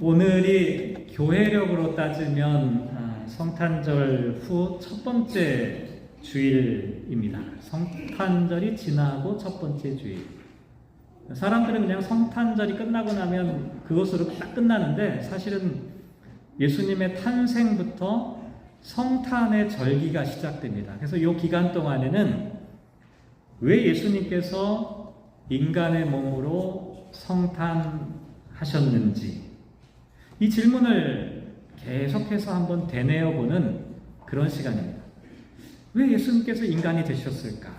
오늘이 교회력으로 따지면 성탄절 후 첫 번째 주일입니다. 성탄절이 지나고 첫 번째 주일. 사람들은 그냥 성탄절이 끝나고 나면 그것으로 딱 끝나는데, 사실은 예수님의 탄생부터 성탄의 절기가 시작됩니다. 그래서 이 기간 동안에는 왜 예수님께서 인간의 몸으로 성탄하셨는지, 이 질문을 계속해서 한번 되뇌어보는 그런 시간입니다. 왜 예수님께서 인간이 되셨을까?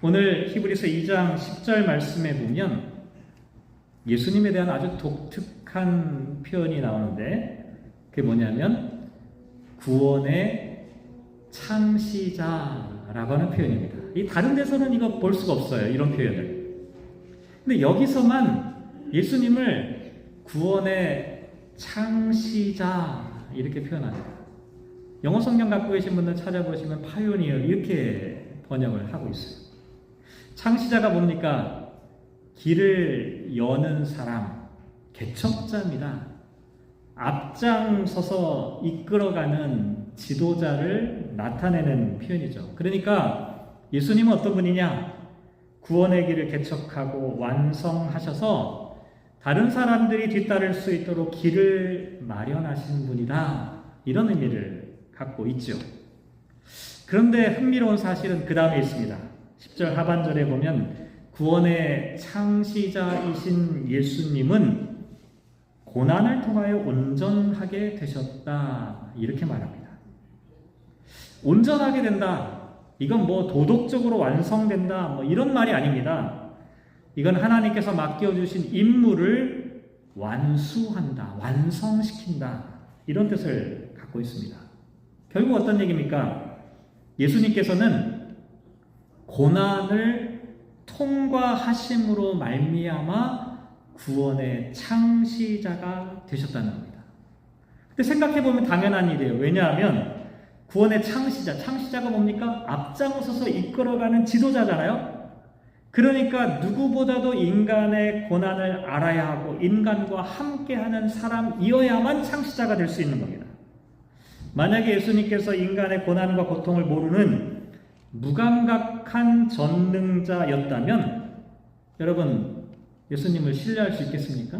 오늘 히브리서 2장 10절 말씀에 보면 예수님에 대한 아주 독특한 표현이 나오는데, 그게 뭐냐면 구원의 창시자라고 하는 표현입니다. 이 다른 데서는 이거 볼 수가 없어요, 이런 표현을. 근데 여기서만 예수님을 구원의 창시자 이렇게 표현합니다. 영어 성경 갖고 계신 분들 찾아보시면 파이오니어 이렇게 번역을 하고 있어요. 창시자가 뭡니까? 길을 여는 사람, 개척자입니다. 앞장서서 이끌어가는 지도자를 나타내는 표현이죠. 그러니까 예수님은 어떤 분이냐? 구원의 길을 개척하고 완성하셔서 다른 사람들이 뒤따를 수 있도록 길을 마련하신 분이다, 이런 의미를 갖고 있죠. 그런데 흥미로운 사실은 그 다음에 있습니다. 10절 하반절에 보면 구원의 창시자이신 예수님은 고난을 통하여 온전하게 되셨다, 이렇게 말합니다. 온전하게 된다, 이건 뭐 도덕적으로 완성된다, 뭐 이런 말이 아닙니다. 이건 하나님께서 맡겨주신 임무를 완수한다, 완성시킨다, 이런 뜻을 갖고 있습니다. 결국 어떤 얘기입니까? 예수님께서는 고난을 통과하심으로 말미암아 구원의 창시자가 되셨다는 겁니다. 근데 생각해보면 당연한 일이에요. 왜냐하면 구원의 창시자가 뭡니까? 앞장서서 이끌어가는 지도자잖아요. 그러니까 누구보다도 인간의 고난을 알아야 하고 인간과 함께하는 사람이어야만 창시자가 될 수 있는 겁니다. 만약에 예수님께서 인간의 고난과 고통을 모르는 무감각한 전능자였다면 여러분, 예수님을 신뢰할 수 있겠습니까?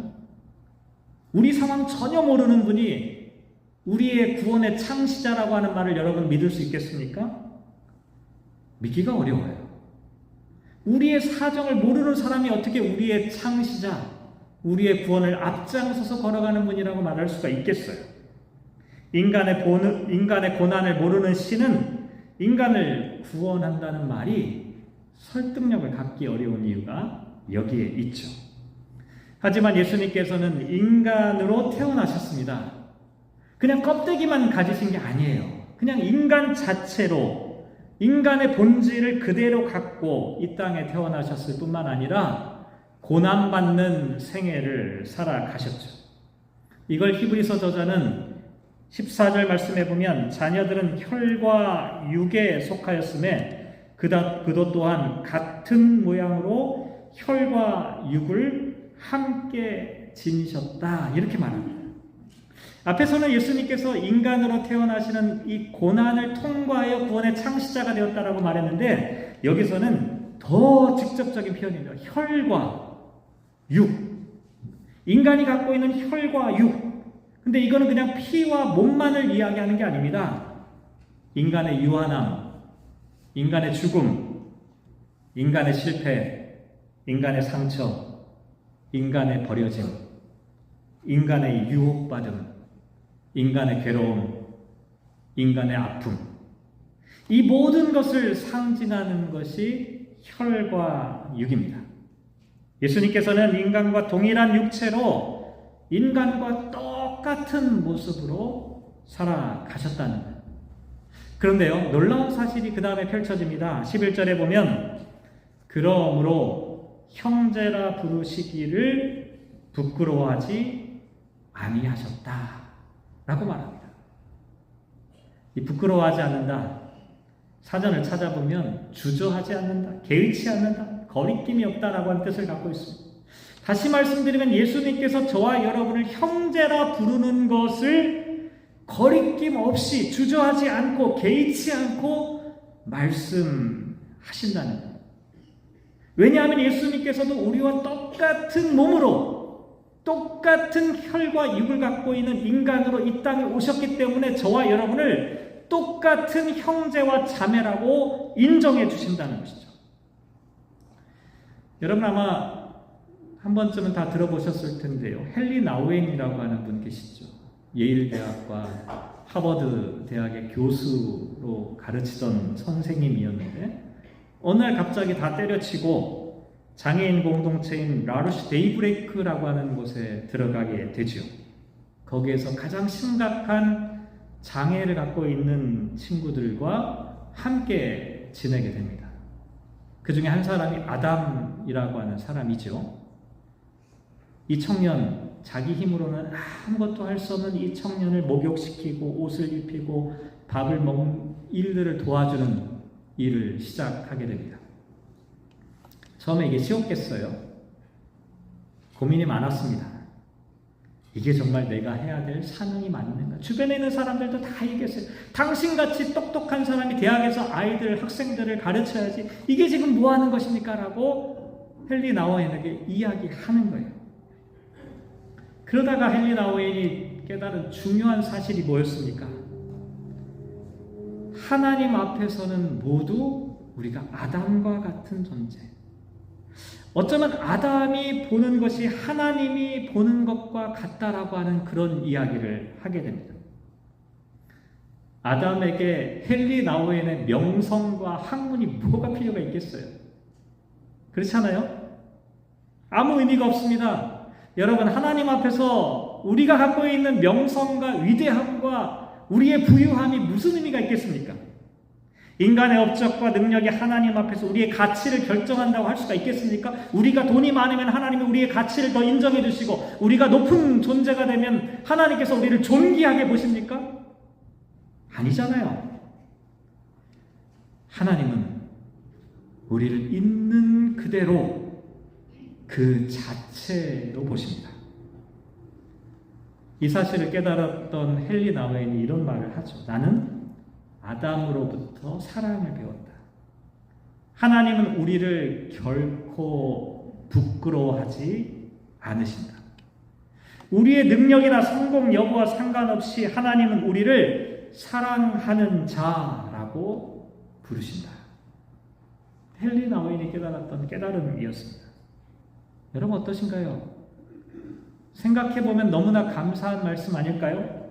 우리 상황 전혀 모르는 분이 우리의 구원의 창시자라고 하는 말을 여러분 믿을 수 있겠습니까? 믿기가 어려워요. 우리의 사정을 모르는 사람이 어떻게 우리의 창시자, 우리의 구원을 앞장서서 걸어가는 분이라고 말할 수가 있겠어요? 인간의 고난을 모르는 신은 인간을 구원한다는 말이 설득력을 갖기 어려운 이유가 여기에 있죠. 하지만 예수님께서는 인간으로 태어나셨습니다. 그냥 껍데기만 가지신 게 아니에요. 그냥 인간 자체로 인간의 본질을 그대로 갖고 이 땅에 태어나셨을 뿐만 아니라 고난받는 생애를 살아가셨죠. 이걸 히브리서 저자는 14절 말씀에 보면 자녀들은 혈과 육에 속하였음에 그도 또한 같은 모양으로 혈과 육을 함께 지니셨다, 이렇게 말합니다. 앞에서는 예수님께서 인간으로 태어나시는 이 고난을 통과하여 구원의 창시자가 되었다라고 말했는데, 여기서는 더 직접적인 표현입니다. 혈과 육. 인간이 갖고 있는 혈과 육. 근데 이거는 그냥 피와 몸만을 이야기하는 게 아닙니다. 인간의 유한함, 인간의 죽음, 인간의 실패, 인간의 상처, 인간의 버려짐, 인간의 유혹받음, 인간의 괴로움, 인간의 아픔, 이 모든 것을 상징하는 것이 혈과 육입니다. 예수님께서는 인간과 동일한 육체로 인간과 똑같은 모습으로 살아가셨다는 것. 그런데요, 놀라운 사실이 그 다음에 펼쳐집니다. 11절에 보면 그러므로 형제라 부르시기를 부끄러워하지 아니하셨다 라고 말합니다. 이 부끄러워하지 않는다, 사전을 찾아보면 주저하지 않는다, 개의치 않는다, 거리낌이 없다라고 하는 뜻을 갖고 있습니다. 다시 말씀드리면 예수님께서 저와 여러분을 형제라 부르는 것을 거리낌 없이 주저하지 않고 개의치 않고 말씀하신다는 거예요. 왜냐하면 예수님께서도 우리와 똑같은 몸으로 똑같은 혈과 육을 갖고 있는 인간으로 이 땅에 오셨기 때문에 저와 여러분을 똑같은 형제와 자매라고 인정해 주신다는 것이죠. 여러분 아마 한 번쯤은 다 들어보셨을 텐데요. 헨리 나우엔이라고 하는 분 계시죠. 예일 대학과 하버드 대학의 교수로 가르치던 선생님이었는데 어느 날 갑자기 다 때려치고 장애인 공동체인 라루시 데이브레이크라고 하는 곳에 들어가게 되죠. 거기에서 가장 심각한 장애를 갖고 있는 친구들과 함께 지내게 됩니다. 그 중에 한 사람이 아담이라고 하는 사람이죠. 이 청년, 자기 힘으로는 아무것도 할 수 없는 이 청년을 목욕시키고 옷을 입히고 밥을 먹는 일들을 도와주는 일을 시작하게 됩니다. 처음에 이게 쉬웠겠어요? 고민이 많았습니다. 이게 정말 내가 해야 될 사명이 맞는가? 주변에 있는 사람들도 다 얘기했어요. 당신같이 똑똑한 사람이 대학에서 아이들, 학생들을 가르쳐야지 이게 지금 뭐 하는 것입니까? 라고 헨리 나우엔에게 이야기하는 거예요. 그러다가 헨리 나우엔이 깨달은 중요한 사실이 뭐였습니까? 하나님 앞에서는 모두 우리가 아담과 같은 존재. 어쩌면 아담이 보는 것이 하나님이 보는 것과 같다라고 하는 그런 이야기를 하게 됩니다. 아담에게 헨리 나우엔의 명성과 학문이 뭐가 필요가 있겠어요? 그렇지 않아요? 아무 의미가 없습니다. 여러분, 하나님 앞에서 우리가 갖고 있는 명성과 위대함과 우리의 부유함이 무슨 의미가 있겠습니까? 인간의 업적과 능력이 하나님 앞에서 우리의 가치를 결정한다고 할 수가 있겠습니까? 우리가 돈이 많으면 하나님이 우리의 가치를 더 인정해 주시고 우리가 높은 존재가 되면 하나님께서 우리를 존귀하게 보십니까? 아니잖아요. 하나님은 우리를 있는 그대로 그 자체로 보십니다. 이 사실을 깨달았던 헨리 나우엔이 이런 말을 하죠. 나는 아담으로부터 사랑을 배웠다. 하나님은 우리를 결코 부끄러워하지 않으신다. 우리의 능력이나 성공 여부와 상관없이 하나님은 우리를 사랑하는 자라고 부르신다. 헨리 나우엔이 깨달았던 깨달음이었습니다. 여러분 어떠신가요? 생각해보면 너무나 감사한 말씀 아닐까요?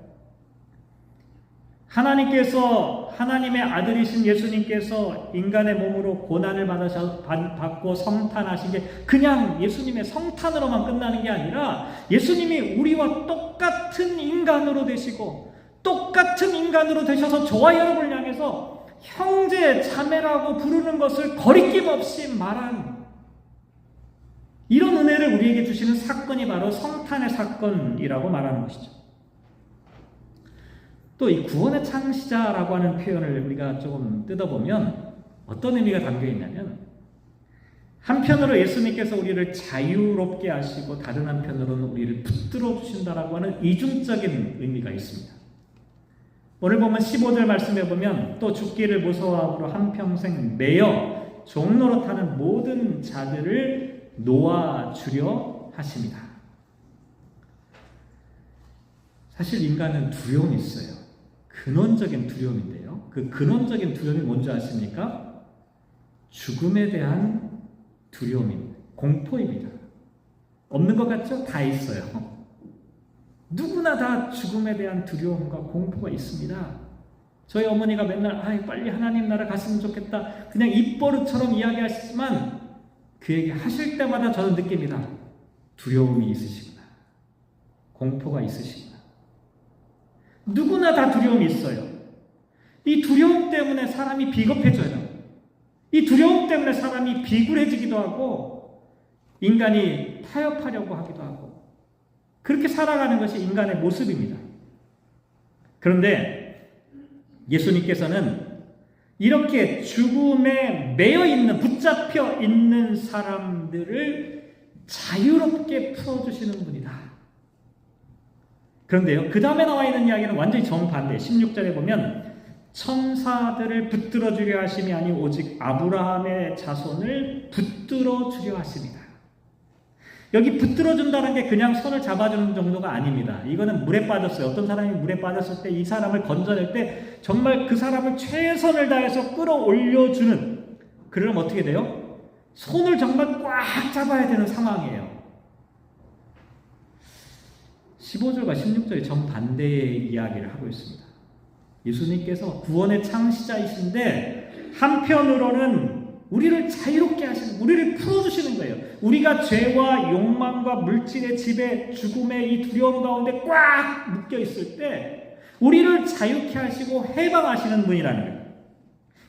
하나님의 아들이신 예수님께서 인간의 몸으로 고난을 받고 성탄하신 게 그냥 예수님의 성탄으로만 끝나는 게 아니라 예수님이 우리와 똑같은 인간으로 되시고 똑같은 인간으로 되셔서 저와 여러분을 향해서 형제, 자매라고 부르는 것을 거리낌 없이 말한 이런 은혜를 우리에게 주시는 사건이 바로 성탄의 사건이라고 말하는 것이죠. 또 이 구원의 창시자라고 하는 표현을 우리가 조금 뜯어보면 어떤 의미가 담겨 있냐면 한편으로 예수님께서 우리를 자유롭게 하시고 다른 한편으로는 우리를 붙들어 주신다라고 하는 이중적인 의미가 있습니다. 오늘 보면 15절 말씀해 보면 또 죽기를 무서워함으로 한평생 매여 종노릇하는 모든 자들을 놓아주려 하십니다. 사실 인간은 두려움이 있어요. 근원적인 두려움인데요. 그 근원적인 두려움이 뭔지 아십니까? 죽음에 대한 두려움입니다. 공포입니다. 없는 것 같죠? 다 있어요. 누구나 다 죽음에 대한 두려움과 공포가 있습니다. 저희 어머니가 맨날 빨리 하나님 나라 갔으면 좋겠다 그냥 입버릇처럼 이야기하시지만 그 얘기 하실 때마다 저는 느낍니다. 두려움이 있으시구나. 공포가 있으시구나. 누구나 다 두려움이 있어요. 이 두려움 때문에 사람이 비겁해져요. 이 두려움 때문에 사람이 비굴해지기도 하고 인간이 타협하려고 하기도 하고 그렇게 살아가는 것이 인간의 모습입니다. 그런데 예수님께서는 이렇게 죽음에 매여 있는, 붙잡혀 있는 사람들을 자유롭게 풀어주시는 분이다. 그런데요, 그 다음에 나와 있는 이야기는 완전히 정반대. 16절에 보면 천사들을 붙들어 주려 하심이 아니 오직 아브라함의 자손을 붙들어 주려 하십니다. 여기 붙들어 준다는 게 그냥 손을 잡아주는 정도가 아닙니다. 이거는 물에 빠졌어요. 어떤 사람이 물에 빠졌을 때 이 사람을 건져낼 때 정말 그 사람을 최선을 다해서 끌어올려주는, 그러면 어떻게 돼요? 손을 정말 꽉 잡아야 되는 상황이에요. 15절과 16절이 정반대의 이야기를 하고 있습니다. 예수님께서 구원의 창시자이신데 한편으로는 우리를 자유롭게 하시는, 우리를 풀어주시는 거예요. 우리가 죄와 욕망과 물질의 지배, 죽음의 이 두려움 가운데 꽉 묶여 있을 때 우리를 자유케 하시고 해방하시는 분이라는 거예요.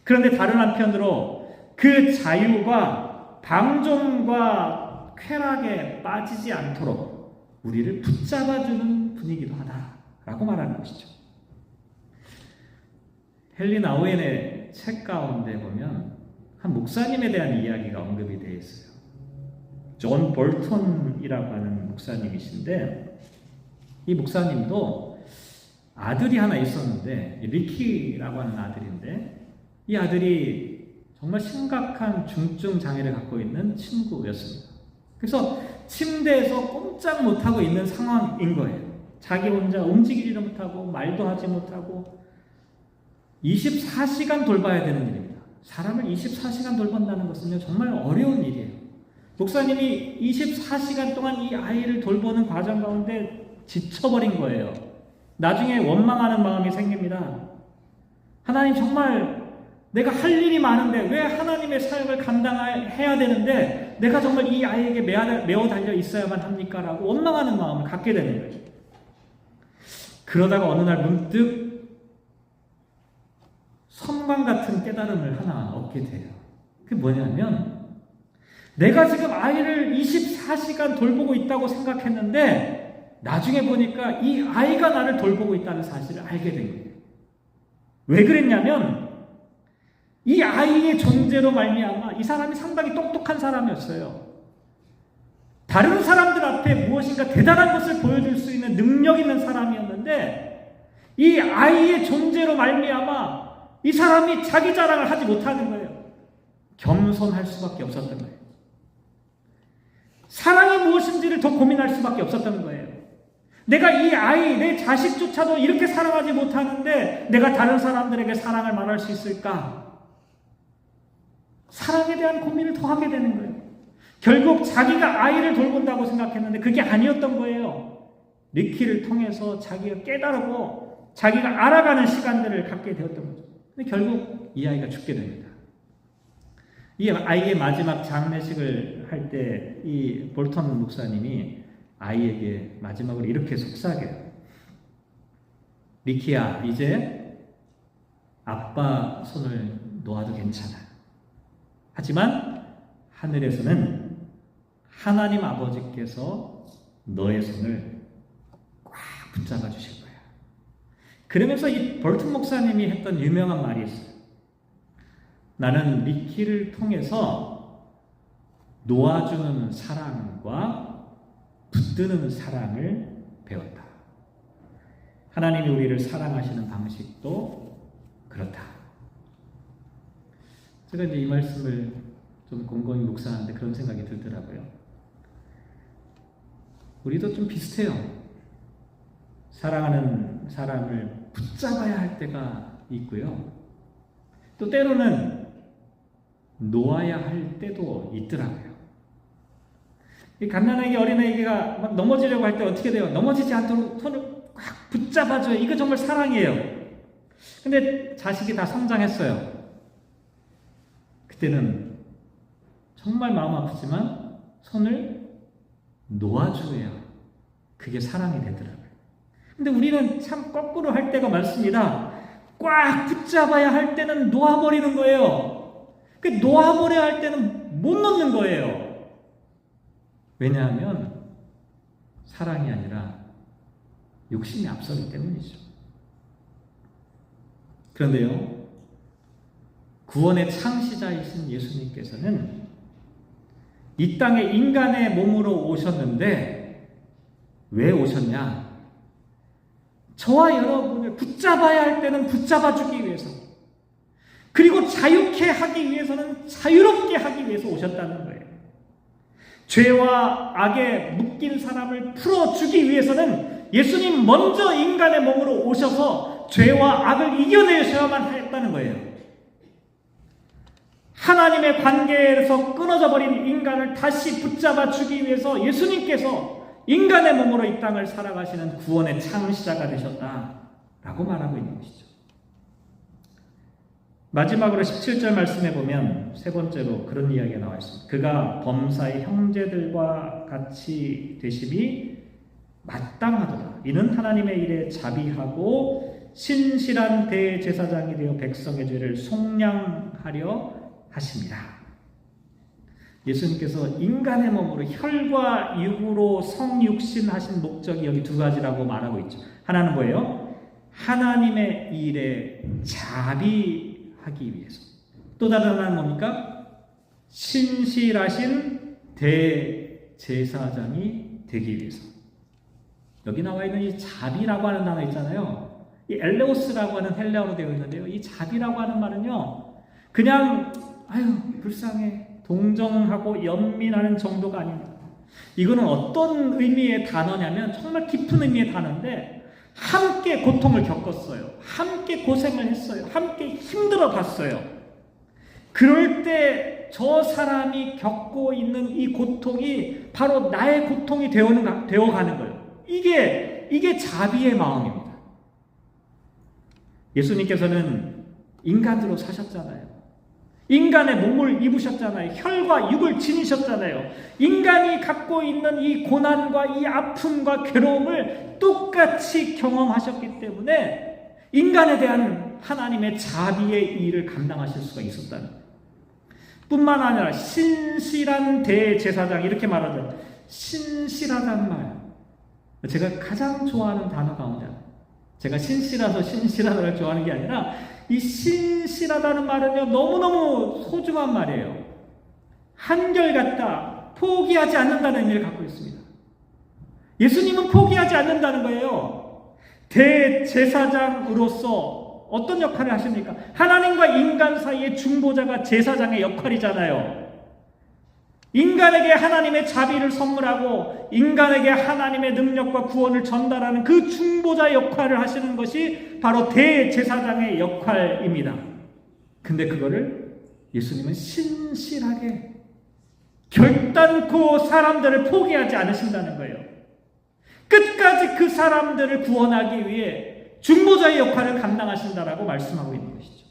그런데 다른 한편으로 그 자유가 방종과 쾌락에 빠지지 않도록 우리를 붙잡아주는 분이기도 하다라고 말하는 것이죠. 헨리 나우엔의 책 가운데 보면 한 목사님에 대한 이야기가 언급이 되어 있어요. 존 볼턴이라고 하는 목사님이신데, 이 목사님도 아들이 하나 있었는데, 리키라고 하는 아들인데, 이 아들이 정말 심각한 중증 장애를 갖고 있는 친구였습니다. 그래서 침대에서 꼼짝 못하고 있는 상황인 거예요. 자기 혼자 움직이지도 못하고 말도 하지 못하고 24시간 돌봐야 되는 일입니다. 사람을 24시간 돌본다는 것은요, 정말 어려운 일이에요. 목사님이 24시간 동안 이 아이를 돌보는 과정 가운데 지쳐버린 거예요. 나중에 원망하는 마음이 생깁니다. 하나님, 정말 내가 할 일이 많은데 왜 하나님의 사역을 감당해야 되는데 내가 정말 이 아이에게 매어 달려 있어야만 합니까? 라고 원망하는 마음을 갖게 되는 거예요. 그러다가 어느 날 문득 선광 같은 깨달음을 하나 얻게 돼요. 그게 뭐냐면, 내가 지금 아이를 24시간 돌보고 있다고 생각했는데 나중에 보니까 이 아이가 나를 돌보고 있다는 사실을 알게 된 거예요. 왜 그랬냐면, 이 아이의 존재로 말미암아 이 사람이 상당히 똑똑한 사람이었어요. 다른 사람들 앞에 무엇인가 대단한 것을 보여줄 수 있는 능력 있는 사람이었는데, 이 아이의 존재로 말미암아 이 사람이 자기 자랑을 하지 못하는 거예요. 겸손할 수밖에 없었던 거예요. 사랑이 무엇인지를 더 고민할 수밖에 없었던 거예요. 내가 이 아이, 내 자식조차도 이렇게 사랑하지 못하는데 내가 다른 사람들에게 사랑을 말할 수 있을까? 사랑에 대한 고민을 더 하게 되는 거예요. 결국 자기가 아이를 돌본다고 생각했는데 그게 아니었던 거예요. 리키를 통해서 자기가 깨달고 자기가 알아가는 시간들을 갖게 되었던 거죠. 근데 결국 이 아이가 죽게 됩니다. 이 아이의 마지막 장례식을 할 때 이 볼턴 목사님이 아이에게 마지막으로 이렇게 속삭여요. 리키야, 이제 아빠 손을 놓아도 괜찮아. 하지만 하늘에서는 하나님 아버지께서 너의 손을 꽉 붙잡아 주실 거야. 그러면서 이 볼턴 목사님이 했던 유명한 말이 있어요. 나는 리키를 통해서 놓아주는 사랑과 붙드는 사랑을 배웠다. 하나님이 우리를 사랑하시는 방식도 그렇다. 제가 이제 이 말씀을 좀 곰곰이 묵상하는데 그런 생각이 들더라고요. 우리도 좀 비슷해요. 사랑하는 사람을 붙잡아야 할 때가 있고요. 또 때로는 놓아야 할 때도 있더라고요. 이 갓난아기 어린아이가 막 넘어지려고 할 때 어떻게 돼요? 넘어지지 않도록 손을 꽉 붙잡아줘요. 이거 정말 사랑이에요. 근데 자식이 다 성장했어요. 그때는 정말 마음 아프지만 손을 놓아줘야 그게 사랑이 되더라고요. 근데 우리는 참 거꾸로 할 때가 많습니다. 꽉 붙잡아야 할 때는 놓아버리는 거예요. 그 놓아버려야 할 때는 못 놓는 거예요. 왜냐하면 사랑이 아니라 욕심이 앞서기 때문이죠. 그런데요, 구원의 창시자이신 예수님께서는 이 땅에 인간의 몸으로 오셨는데 왜 오셨냐? 저와 여러분을 붙잡아야 할 때는 붙잡아주기 위해서, 그리고 자유케 하기 위해서는 자유롭게 하기 위해서 오셨다는 거예요. 죄와 악에 묶인 사람을 풀어주기 위해서는 예수님 먼저 인간의 몸으로 오셔서 죄와 악을 이겨내셔야만 했다는 거예요. 하나님의 관계에서 끊어져 버린 인간을 다시 붙잡아 주기 위해서 예수님께서 인간의 몸으로 이 땅을 살아가시는 구원의 창시자가 되셨다라고 말하고 있는 것이죠. 마지막으로 17절 말씀해 보면 세 번째로 그런 이야기가 나와 있습니다. 그가 범사의 형제들과 같이 되심이 마땅하도다. 이는 하나님의 일에 자비하고 신실한 대제사장이 되어 백성의 죄를 속량하려 하십니다. 예수님께서 인간의 몸으로 혈과 육으로 성육신하신 목적이 여기 두 가지라고 말하고 있죠. 하나는 뭐예요? 하나님의 일에 자비하기 위해서. 또 다른 하나는 뭡니까? 신실하신 대제사장이 되기 위해서. 여기 나와 있는 이 자비라고 하는 단어 있잖아요. 이 엘레오스라고 하는 헬라어로 되어 있는데요. 이 자비라고 하는 말은요, 그냥 아유 불쌍해, 동정하고 연민하는 정도가 아닙니다. 이거는 어떤 의미의 단어냐면 정말 깊은 의미의 단어인데, 함께 고통을 겪었어요. 함께 고생을 했어요. 함께 힘들어 봤어요. 그럴 때 저 사람이 겪고 있는 이 고통이 바로 나의 고통이 되어가는 거예요. 이게 자비의 마음입니다. 예수님께서는 인간으로 사셨잖아요. 인간의 몸을 입으셨잖아요. 혈과 육을 지니셨잖아요. 인간이 갖고 있는 이 고난과 이 아픔과 괴로움을 똑같이 경험하셨기 때문에 인간에 대한 하나님의 자비의 일을 감당하실 수가 있었다는 거예요. 뿐만 아니라 신실한 대제사장, 이렇게 말하죠. 신실하단 말, 제가 가장 좋아하는 단어 가운데, 제가 신실하다를 좋아하는 게 아니라 이 신실하다는 말은요, 너무너무 소중한 말이에요. 한결같다, 포기하지 않는다는 의미를 갖고 있습니다. 예수님은 포기하지 않는다는 거예요. 대제사장으로서 어떤 역할을 하십니까? 하나님과 인간 사이의 중보자가 제사장의 역할이잖아요. 인간에게 하나님의 자비를 선물하고 인간에게 하나님의 능력과 구원을 전달하는 그 중보자 역할을 하시는 것이 바로 대제사장의 역할입니다. 근데 그거를 예수님은 신실하게 결단코 사람들을 포기하지 않으신다는 거예요. 끝까지 그 사람들을 구원하기 위해 중보자의 역할을 감당하신다라고 말씀하고 있는 것이죠.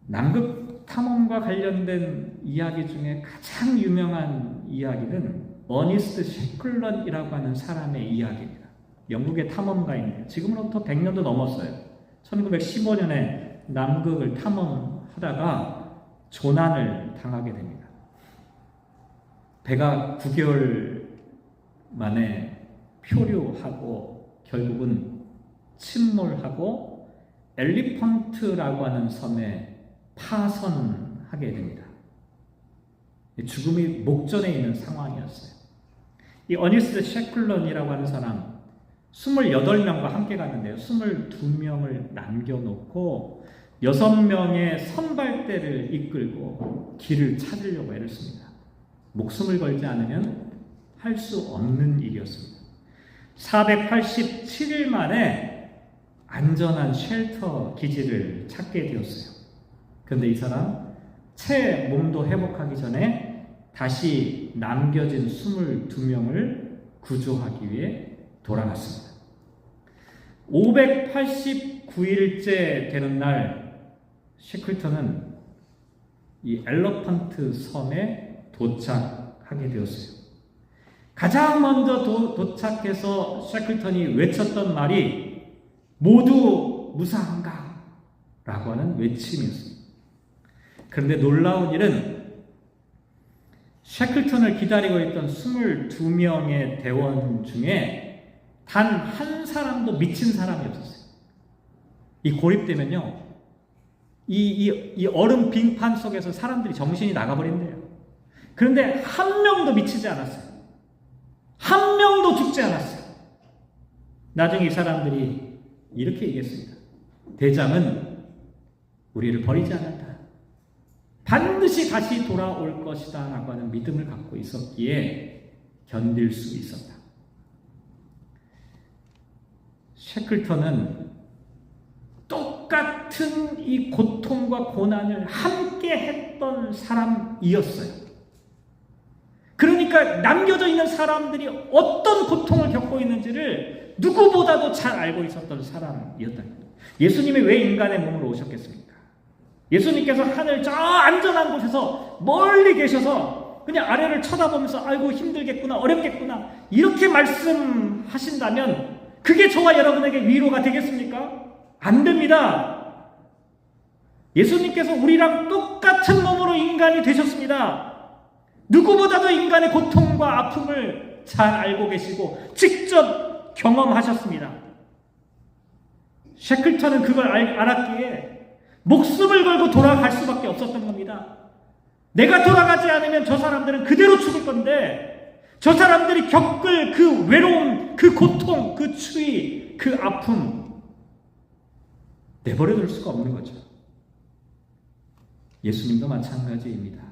남극 탐험과 관련된 이야기 중에 가장 유명한 이야기는 어니스트 셰클런이라고 하는 사람의 이야기입니다. 영국의 탐험가인데요. 지금으로부터 100년도 넘었어요. 1915년에 남극을 탐험하다가 조난을 당하게 됩니다. 배가 9개월 만에 표류하고 결국은 침몰하고 엘리펀트라고 하는 섬에 파선하게 됩니다. 죽음이 목전에 있는 상황이었어요. 이 어니스트 셰클런이라고 하는 사람 28명과 함께 갔는데요. 22명을 남겨놓고 6명의 선발대를 이끌고 길을 찾으려고 애를 씁니다. 목숨을 걸지 않으면 할 수 없는 일이었습니다. 487일 만에 안전한 쉘터 기지를 찾게 되었어요. 그런데 이 사람 채 몸도 회복하기 전에 다시 남겨진 22명을 구조하기 위해 돌아갔습니다. 589일째 되는 날 셰클턴은 이 엘러펀트 섬에 도착하게 되었어요. 가장 먼저 도착해서 셰클턴이 외쳤던 말이 모두 무사한가? 라고 하는 외침이었습니다. 그런데 놀라운 일은 셰클턴을 기다리고 있던 22명의 대원 중에 단 한 사람도 미친 사람이 없었어요. 이 고립되면요, 이 얼음 빙판 속에서 사람들이 정신이 나가버린대요. 그런데 한 명도 미치지 않았어요. 한 명도 죽지 않았어요. 나중에 이 사람들이 이렇게 얘기했습니다. 대장은 우리를 버리지 않았다. 반드시 다시 돌아올 것이다 라고 하는 믿음을 갖고 있었기에 견딜 수 있었다. 셰클턴은 똑같은 이 고통과 고난을 함께 했던 사람이었어요. 그러니까 남겨져 있는 사람들이 어떤 고통을 겪고 있는지를 누구보다도 잘 알고 있었던 사람이었다. 예수님이 왜 인간의 몸으로 오셨겠습니까? 예수님께서 하늘 저 안전한 곳에서 멀리 계셔서 그냥 아래를 쳐다보면서 아이고 힘들겠구나 어렵겠구나 이렇게 말씀하신다면 그게 저와 여러분에게 위로가 되겠습니까? 안 됩니다. 예수님께서 우리랑 똑같은 몸으로 인간이 되셨습니다. 누구보다도 인간의 고통과 아픔을 잘 알고 계시고 직접 경험하셨습니다. 셰클턴은 그걸 알았기에 목숨을 걸고 돌아갈 수밖에 없었던 겁니다. 내가 돌아가지 않으면 저 사람들은 그대로 죽을 건데 저 사람들이 겪을 그 외로움, 그 고통, 그 추위, 그 아픔 내버려둘 수가 없는 거죠. 예수님도 마찬가지입니다.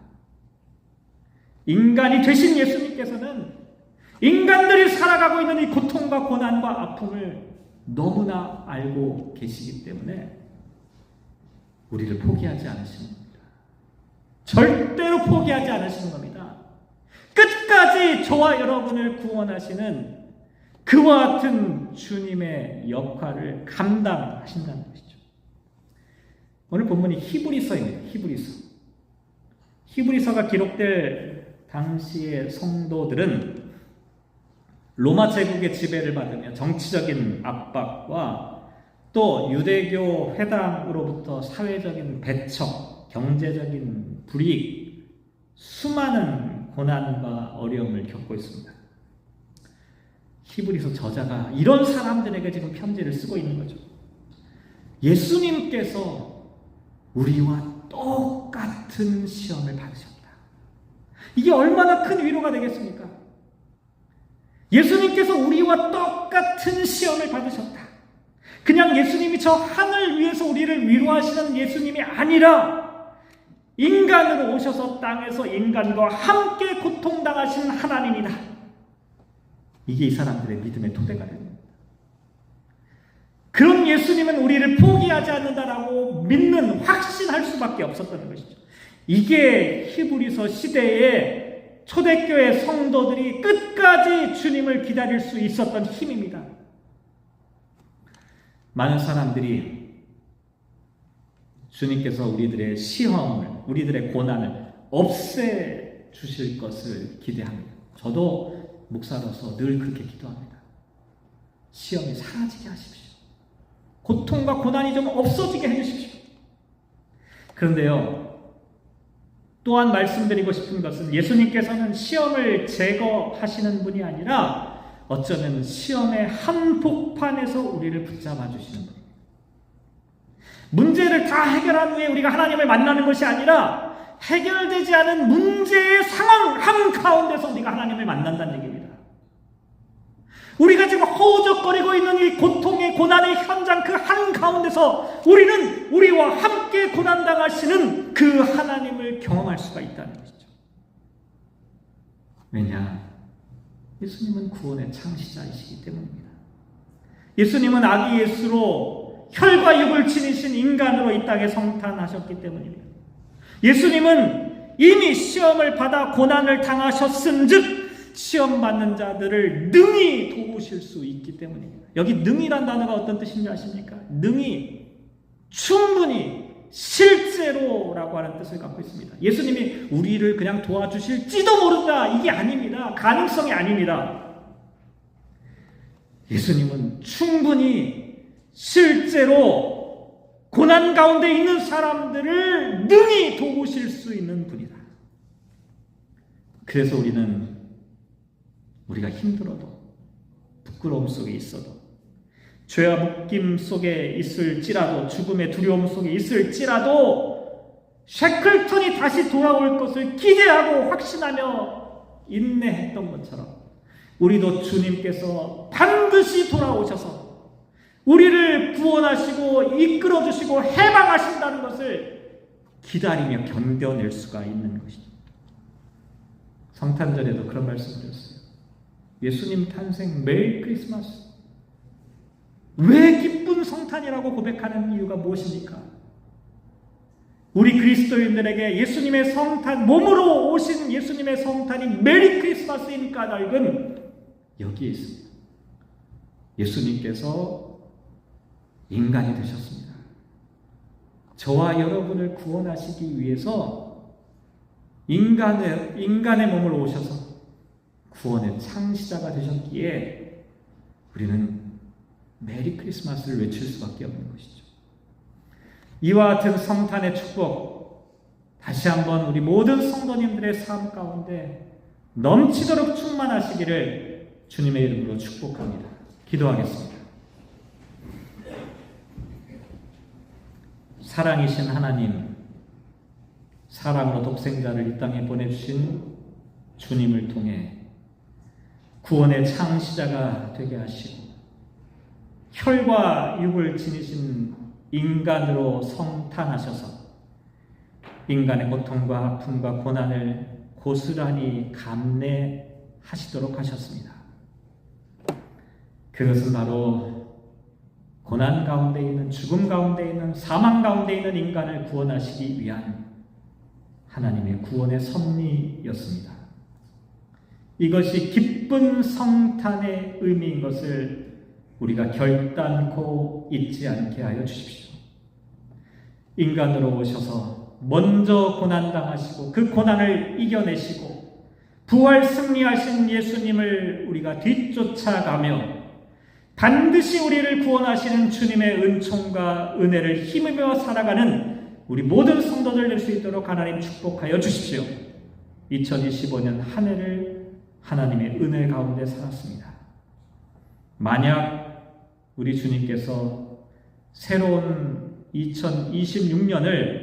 인간이 되신 예수님께서는 인간들이 살아가고 있는 이 고통과 고난과 아픔을 너무나 알고 계시기 때문에 우리를 포기하지 않으시는 겁니다. 절대로 포기하지 않으시는 겁니다. 끝까지 저와 여러분을 구원하시는 그와 같은 주님의 역할을 감당하신다는 것이죠. 오늘 본문이 히브리서입니다. 히브리서가 기록될 당시의 성도들은 로마 제국의 지배를 받으며 정치적인 압박과 또 유대교 회당으로부터 사회적인 배척, 경제적인 불이익, 수많은 고난과 어려움을 겪고 있습니다. 히브리서 저자가 이런 사람들에게 지금 편지를 쓰고 있는 거죠. 예수님께서 우리와 똑같은 시험을 받으셨다. 이게 얼마나 큰 위로가 되겠습니까? 예수님께서 우리와 똑같은 시험을 받으셨다. 그냥 예수님이 저 하늘 위에서 우리를 위로하시는 예수님이 아니라 인간으로 오셔서 땅에서 인간과 함께 고통당하시는 하나님이다. 이게 이 사람들의 믿음의 토대가 됩니다. 그런 예수님은 우리를 포기하지 않는다라고 믿는 확신할 수밖에 없었던 것이죠. 이게 히브리서 시대의 초대교회 성도들이 끝까지 주님을 기다릴 수 있었던 힘입니다. 많은 사람들이 주님께서 우리들의 시험을, 우리들의 고난을 없애 주실 것을 기대합니다. 저도 목사로서 늘 그렇게 기도합니다. 시험이 사라지게 하십시오. 고통과 고난이 좀 없어지게 해주십시오. 그런데요, 또한 말씀드리고 싶은 것은 예수님께서는 시험을 제거하시는 분이 아니라 어쩌면 시험의 한복판에서 우리를 붙잡아 주시는 분입니다. 문제를 다 해결한 후에 우리가 하나님을 만나는 것이 아니라 해결되지 않은 문제의 상황 한가운데서 우리가 하나님을 만난다는 얘기입니다. 우리가 지금 허우적거리고 있는 이 고통의 고난의 현장 그 한가운데서 우리는 우리와 함께 고난당하시는 그 하나님을 경험할 수가 있다는 것이죠. 왜냐? 예수님은 구원의 창시자이시기 때문입니다. 예수님은 아기 예수로 혈과 육을 지니신 인간으로 이 땅에 성탄하셨기 때문입니다. 예수님은 이미 시험을 받아 고난을 당하셨은즉 시험받는 자들을 능히 도우실 수 있기 때문입니다. 여기 능히란 단어가 어떤 뜻인지 아십니까? 능히, 충분히, 실제로라고 하는 뜻을 갖고 있습니다. 예수님이 우리를 그냥 도와주실지도 모른다, 이게 아닙니다. 가능성이 아닙니다. 예수님은 충분히 실제로 고난 가운데 있는 사람들을 능히 도우실 수 있는 분이다. 그래서 우리가 힘들어도, 부끄러움 속에 있어도, 죄와 묶임 속에 있을지라도, 죽음의 두려움 속에 있을지라도 셰클턴이 다시 돌아올 것을 기대하고 확신하며 인내했던 것처럼 우리도 주님께서 반드시 돌아오셔서 우리를 구원하시고 이끌어주시고 해방하신다는 것을 기다리며 견뎌낼 수가 있는 것이죠. 성탄절에도 그런 말씀 드렸어요. 예수님 탄생 메리 크리스마스. 왜 기쁜 성탄이라고 고백하는 이유가 무엇입니까? 우리 그리스도인들에게 예수님의 성탄, 몸으로 오신 예수님의 성탄이 메리 크리스마스인 까닭은 여기에 있습니다. 예수님께서 인간이 되셨습니다. 저와 여러분을 구원하시기 위해서 인간의 몸으로 오셔서 구원의 창시자가 되셨기에 우리는 메리 크리스마스를 외칠 수밖에 없는 것이죠. 이와 같은 성탄의 축복, 다시 한번 우리 모든 성도님들의 삶 가운데 넘치도록 충만하시기를 주님의 이름으로 축복합니다. 기도하겠습니다. 사랑이신 하나님, 사랑으로 독생자를 이 땅에 보내주신 주님을 통해 구원의 창시자가 되게 하시고 혈과 육을 지니신 인간으로 성탄하셔서 인간의 고통과 아픔과 고난을 고스란히 감내하시도록 하셨습니다. 그것은 바로 고난 가운데 있는, 죽음 가운데 있는, 사망 가운데 있는 인간을 구원하시기 위한 하나님의 구원의 섭리였습니다. 이것이 기쁜 성탄의 의미인 것을 우리가 결단코 잊지 않게 하여 주십시오. 인간으로 오셔서 먼저 고난당하시고 그 고난을 이겨내시고 부활 승리하신 예수님을 우리가 뒤쫓아가며 반드시 우리를 구원하시는 주님의 은총과 은혜를 힘입어 살아가는 우리 모든 성도들 될 수 있도록 하나님 축복하여 주십시오. 2025년 한 해를 하나님의 은혜 가운데 살았습니다. 만약 우리 주님께서 새로운 2026년을